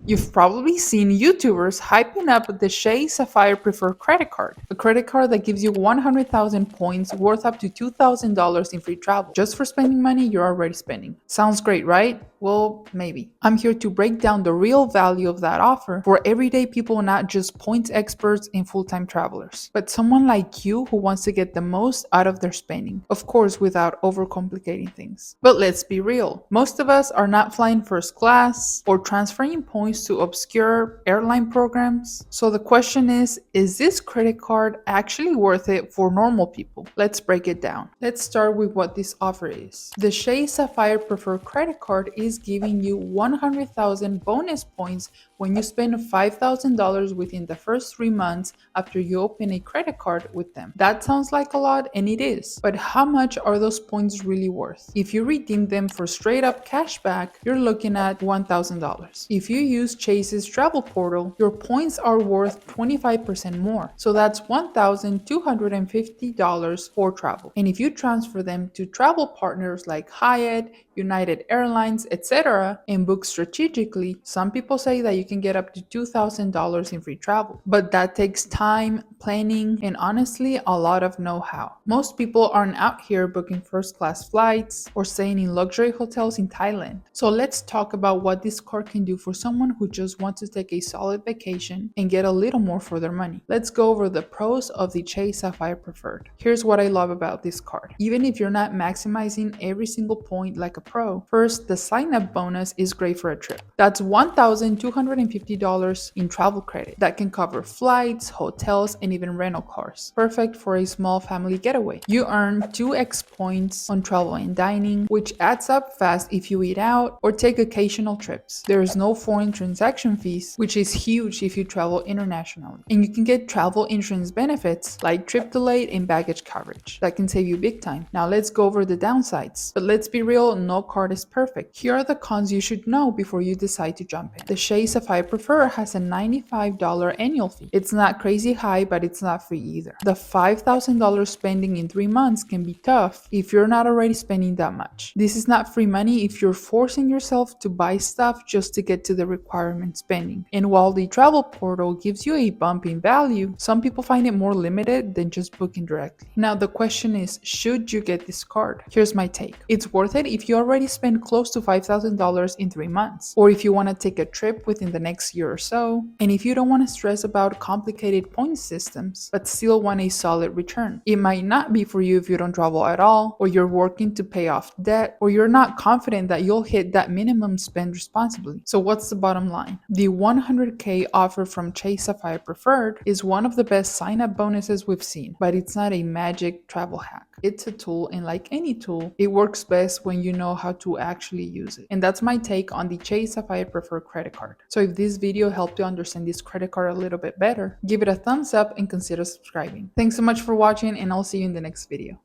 You've probably seen YouTubers hyping up the Chase Sapphire Preferred credit card, a credit card that gives you 100,000 points worth up to $2,000 in free travel. Just for spending money you're already spending. Sounds great, right? Well, maybe. I'm here to break down the real value of that offer for everyday people, not just points experts and full-time travelers, but someone like you who wants to get the most out of their spending, of course without overcomplicating things. But let's be real, most of us are not flying first class or transferring points to obscure airline programs. So the question is this credit card actually worth it for normal people? Let's break it down. Let's start with what this offer is. The Chase Sapphire Preferred credit card is giving you 100,000 bonus points when you spend $5,000 within the first 3 months after you open a credit card with them. That sounds like a lot, and it is. But how much are those points really worth? If you redeem them for straight up cashback, you're looking at $1,000. If you use Chase's travel portal, your points are worth 25% more. So that's $1,250 for travel. And if you transfer them to travel partners like Hyatt, United Airlines, etc., and book strategically, some people say that you can get up to $2,000 in free travel. But that takes time, planning, and honestly, a lot of know-how. Most people aren't out here booking first-class flights or staying in luxury hotels in Thailand. So let's talk about what this card can do for someone who just wants to take a solid vacation and get a little more for their money. Let's go over the pros of the Chase Sapphire Preferred. Here's what I love about this card. Even if you're not maximizing every single point like a pro, first, the sign-up bonus is great for a trip. That's $1,250 in travel credit that can cover flights, hotels, and even rental cars. Perfect for a small family getaway. You earn 2x points on travel and dining, which adds up fast if you eat out or take occasional trips. There is no foreign transaction fees, which is huge if you travel internationally. And you can get travel insurance benefits like trip delay and baggage coverage. That can save you big time. Now let's go over the downsides. But let's be real, no card is perfect. Here are the cons you should know before you decide to jump in. The Chase Sapphire Preferred has a $95 annual fee. It's not crazy high, but it's not free either. The $5,000 spending in 3 months can be tough if you're not already spending that much. This is not free money if you're forcing yourself to buy stuff just to get to the requirement spending. And while the travel portal gives you a bump in value, some people find it more limited than just booking directly. Now the question is, should you get this card? Here's my take. It's worth it if you already spend close to $5,000 in 3 months, or if you want to take a trip within the next year or so, and if you don't want to stress about complicated point systems, but still want a solid return. It might not be for you if you don't travel at all, or you're working to pay off debt, or you're not confident that you'll hit that minimum spend responsibly. So what's the bottom line? The 100K offer from Chase Sapphire Preferred is one of the best sign-up bonuses we've seen, but it's not a magic travel hack. It's a tool, and like any tool, it works best when you know how to actually use it. And that's my take on the Chase Sapphire Preferred credit card. So if this video helped you understand this credit card a little bit better, give it a thumbs up and consider subscribing. Thanks so much for watching, and I'll see you in the next video.